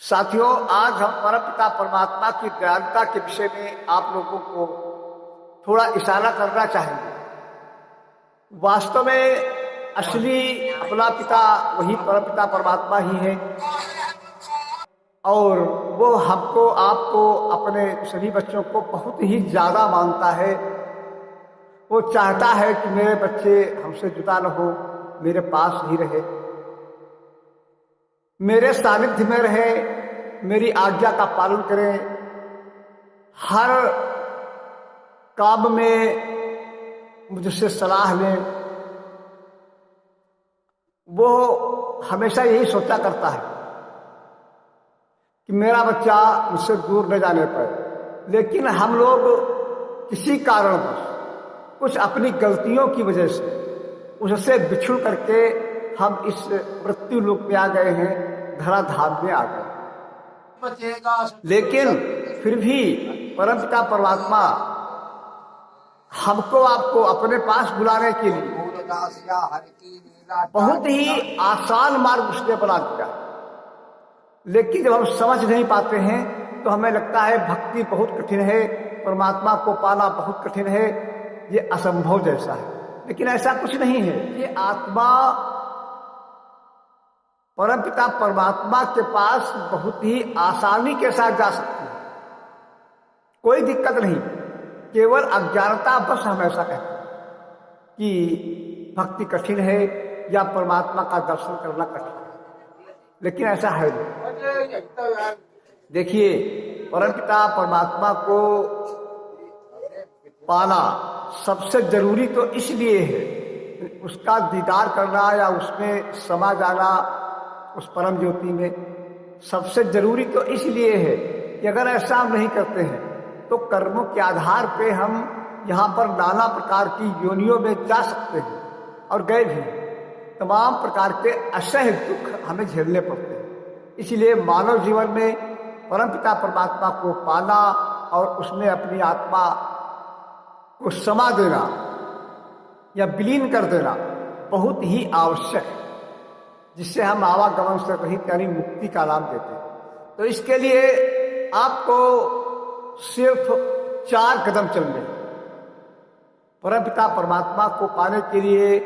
साथियों, आज हम परमपिता परमात्मा की दयालुता के विषय में आप लोगों को थोड़ा इशारा करना चाहेंगे। वास्तव में असली अपना पिता वही परमपिता परमात्मा ही है और वो हमको, आपको, अपने सभी बच्चों को बहुत ही ज्यादा मानता है। वो चाहता है कि मेरे बच्चे हमसे जुदा न हो, मेरे पास ही रहे, मेरे सानिध्य में रहे, मेरी आज्ञा का पालन करें, हर काम में मुझसे सलाह लें। वो हमेशा यही सोचा करता है कि मेरा बच्चा मुझसे दूर न जाने पाए। लेकिन हम लोग किसी कारणवश, कुछ अपनी गलतियों की वजह से उससे बिछुड़ करके हम इस मृत्यु लोक में आ गए हैं, धराधाम में आ गए। लेकिन फिर भी परमपिता परमात्मा हमको, आपको अपने पास बुलाने के लिए बहुत ही आसान मार्ग उसने बना दिया। लेकिन जब हम समझ नहीं पाते हैं तो हमें लगता है भक्ति बहुत कठिन है, परमात्मा को पाना बहुत कठिन है, ये असंभव जैसा है। लेकिन ऐसा कुछ नहीं है। ये आत्मा परमपिता परमात्मा के पास बहुत ही आसानी के साथ जा सकती है, कोई दिक्कत नहीं। केवल अज्ञानता बस हम ऐसा कहते हैं कि भक्ति कठिन है या परमात्मा का दर्शन करना कठिन है, लेकिन ऐसा है नहीं। देखिए, परमपिता परमात्मा को पाना सबसे जरूरी तो इसलिए है, उसका दीदार करना या उसमें समा जाना, उस परम ज्योति में सबसे जरूरी तो इसलिए है कि अगर ऐसा हम नहीं करते हैं तो कर्मों के आधार पे हम यहाँ पर नाना प्रकार की योनियों में जा सकते हैं और गए भी। तमाम प्रकार के असह्य दुख हमें झेलने पड़ते हैं। इसलिए मानव जीवन में परमपिता परमात्मा को पाना और उसमें अपनी आत्मा को समा देना या विलीन कर देना बहुत ही आवश्यक है, जिससे हम आवागमन से रहित यानी मुक्ति का नाम देते हैं। तो इसके लिए आपको सिर्फ 4 कदम चलने हैं। परमपिता परमात्मा को पाने के लिए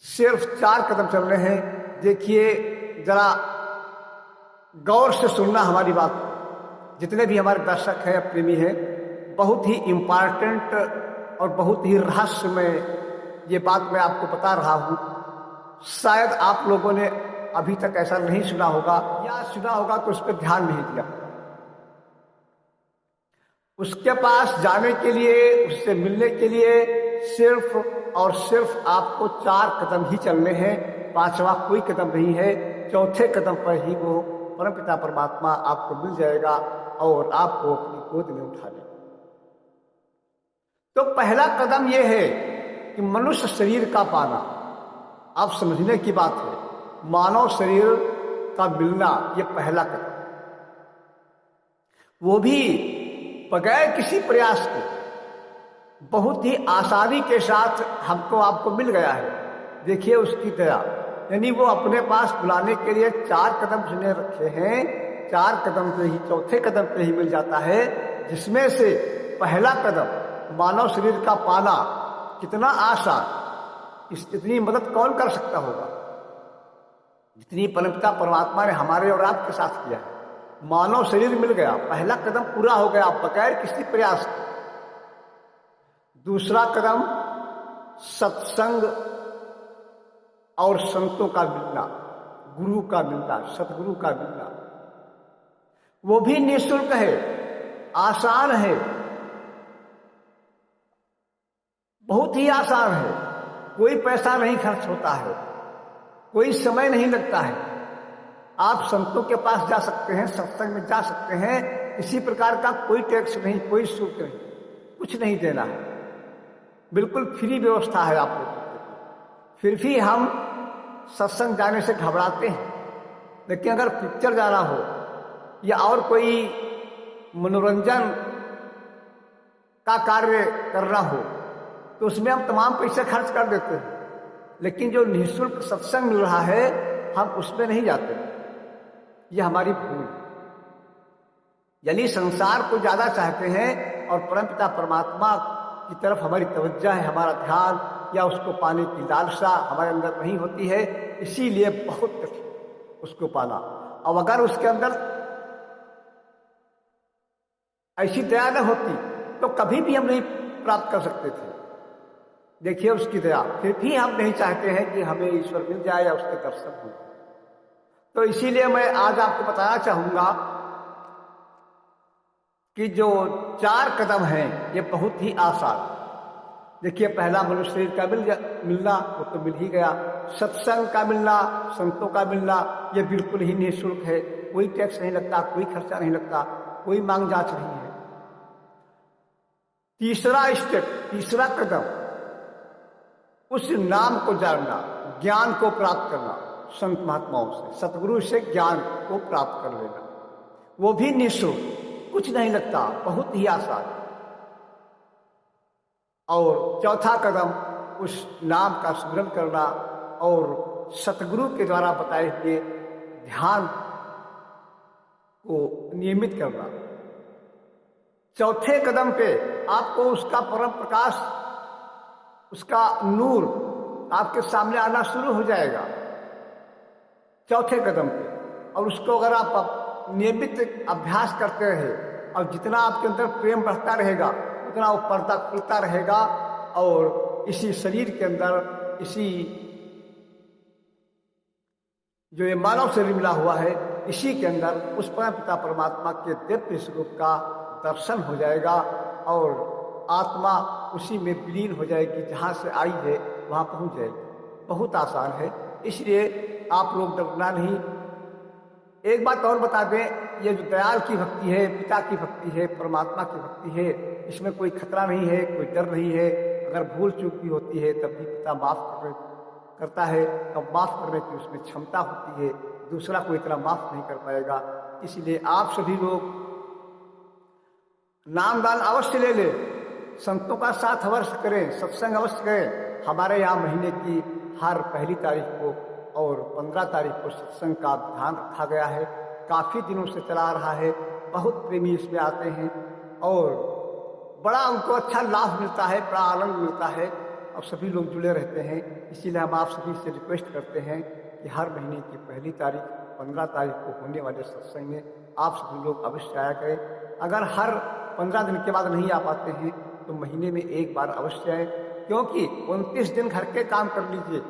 सिर्फ 4 कदम चलने हैं। देखिए, जरा गौर से सुनना हमारी बात। जितने भी हमारे दर्शक हैं, प्रेमी हैं, बहुत ही इम्पॉर्टेंट और बहुत ही रहस्यमय ये बात मैं आपको बता रहा हूं। शायद आप लोगों ने अभी तक ऐसा नहीं सुना होगा, या सुना होगा तो उस पर ध्यान नहीं दिया। उसके पास जाने के लिए, उससे मिलने के लिए सिर्फ और सिर्फ आपको 4 कदम ही चलने हैं। 5वां कोई कदम नहीं है। 4थे कदम पर ही वो परमपिता परमात्मा आपको मिल जाएगा और आपको अपनी गोद में उठा लेगा। तो पहला कदम यह है कि मनुष्य शरीर का पाना। आप समझने की बात है, मानव शरीर का मिलना ये पहला कदम, वो भी बगैर किसी प्रयास के बहुत ही आसानी के साथ हमको, आपको मिल गया है। देखिए उसकी दया, यानी वो अपने पास बुलाने के लिए 4 कदम उसने रखे हैं। 4 कदम पे ही, 4थे कदम पे ही मिल जाता है, जिसमें से पहला कदम मानव शरीर का पाना कितना आसान। इतनी मदद कौन कर सकता होगा जितनी परमपिता परमात्मा ने हमारे और आपके साथ किया है। मानव शरीर मिल गया, पहला कदम पूरा हो गया बगैर किसी प्रयास के। दूसरा कदम सत्संग और संतों का मिलना, गुरु का मिलना, सतगुरु का मिलना। वो भी निःशुल्क है, आसान है, बहुत ही आसान है। कोई पैसा नहीं खर्च होता है, कोई समय नहीं लगता है। आप संतों के पास जा सकते हैं, सत्संग में जा सकते हैं। किसी प्रकार का कोई टैक्स नहीं, कोई शुल्क नहीं, कुछ नहीं देना है, बिल्कुल फ्री व्यवस्था है आप लोगों को। फिर भी हम सत्संग जाने से घबराते हैं। लेकिन अगर पिक्चर जाना हो या और कोई मनोरंजन का कार्य करना हो तो उसमें हम तमाम पैसे खर्च कर देते हैं। लेकिन जो निःशुल्क सत्संग मिल रहा है, हम उसमें नहीं जाते। यह हमारी भूल है। यानी संसार को ज्यादा चाहते हैं और परमपिता परमात्मा की तरफ हमारी तवज्जो है, हमारा ध्यान या उसको पाने की लालसा हमारे अंदर नहीं होती है, इसीलिए बहुत कठिन उसको पाना। अब अगर उसके अंदर ऐसी दया न होती तो कभी भी हम नहीं प्राप्त कर सकते थे। देखिए उसकी दया, फिर भी हम नहीं चाहते हैं कि हमें ईश्वर मिल जाए या उसके दर्शन हो। तो इसीलिए मैं आज आपको बताना चाहूंगा कि जो 4 कदम हैं ये बहुत ही आसान। देखिए पहला मनुष्य शरीर का मिलना वो तो मिल ही गया। सत्संग का मिलना, संतों का मिलना, ये बिल्कुल ही निःशुल्क है, कोई टैक्स नहीं लगता, कोई खर्चा नहीं लगता, कोई मांग जांच नहीं है। तीसरा स्टेप, तीसरा कदम, उस नाम को जानना, ज्ञान को प्राप्त करना, संत महात्माओं से, सतगुरु से ज्ञान को प्राप्त कर लेना, वो भी निःशुल्क, कुछ नहीं लगता, बहुत ही आसान। और चौथा कदम, उस नाम का स्मरण करना और सतगुरु के द्वारा बताए हुए ध्यान को नियमित करना। चौथे कदम पे आपको उसका परम प्रकाश, उसका नूर आपके सामने आना शुरू हो जाएगा चौथे कदम पे। और उसको अगर आप नियमित अभ्यास करते रहे और जितना आपके अंदर प्रेम बढ़ता रहेगा उतना वो पर्दा खुलता रहेगा और इसी शरीर के अंदर, इसी जो ये मानव शरीर मिला हुआ है, इसी के अंदर उस परम पिता परमात्मा के दिव्य स्वरूप का दर्शन हो जाएगा और आत्मा उसी में विलीन हो जाएगी, जहाँ से आई है वहाँ पहुँच जाएगी। बहुत आसान है, इसलिए आप लोग डरना नहीं। एक बात और बता दें, ये जो दयाल की भक्ति है, पिता की भक्ति है, परमात्मा की भक्ति है, इसमें कोई खतरा नहीं है, कोई डर नहीं है। अगर भूल चूक भी होती है तब भी पिता माफ करता है, तब माफ करने की उसमें क्षमता होती है, दूसरा कोई इतना माफ नहीं कर पाएगा। इसलिए आप सभी लोग नामदान अवश्य ले लें, संतों का साथ अवश्य करें, सत्संग अवश्य करें। हमारे यहाँ महीने की हर पहली तारीख को और 15 तारीख को सत्संग का ध्यान रखा गया है, काफ़ी दिनों से चला रहा है। बहुत प्रेमी इसमें आते हैं और बड़ा उनको अच्छा लाभ मिलता है, बड़ा आनंद मिलता है और सभी लोग जुड़े रहते हैं। इसीलिए हम आप सभी से रिक्वेस्ट करते हैं कि हर महीने की पहली तारीख 15 तारीख को होने वाले सत्संग में आप सभी लोग अवश्य आया करें। अगर हर 15 दिन के बाद नहीं आ पाते हैं तो महीने में एक बार अवश्य आए, क्योंकि 29 दिन घर के काम कर लीजिए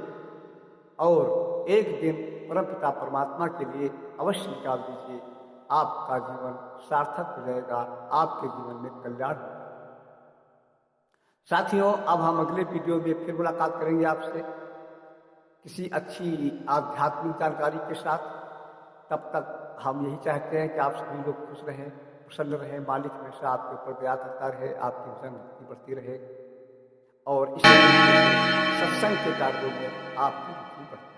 और एक दिन परमपिता परमात्मा के लिए अवश्य निकाल दीजिए। आपका जीवन सार्थक हो जाएगा, आपके जीवन में कल्याण होगा। साथियों, अब हम अगले वीडियो में फिर मुलाकात करेंगे आपसे किसी अच्छी आध्यात्मिक जानकारी के साथ। तब तक हम यही चाहते हैं कि आप सभी लोग खुश रहें, प्रसन्न रहें, मालिक हमेशा आपके ऊपर दया करता रहे, आपकी भजन भक्ति बढ़ती रहे और इसी सत्संग के कार्यों में आपकी रुचि बढ़ती रहे।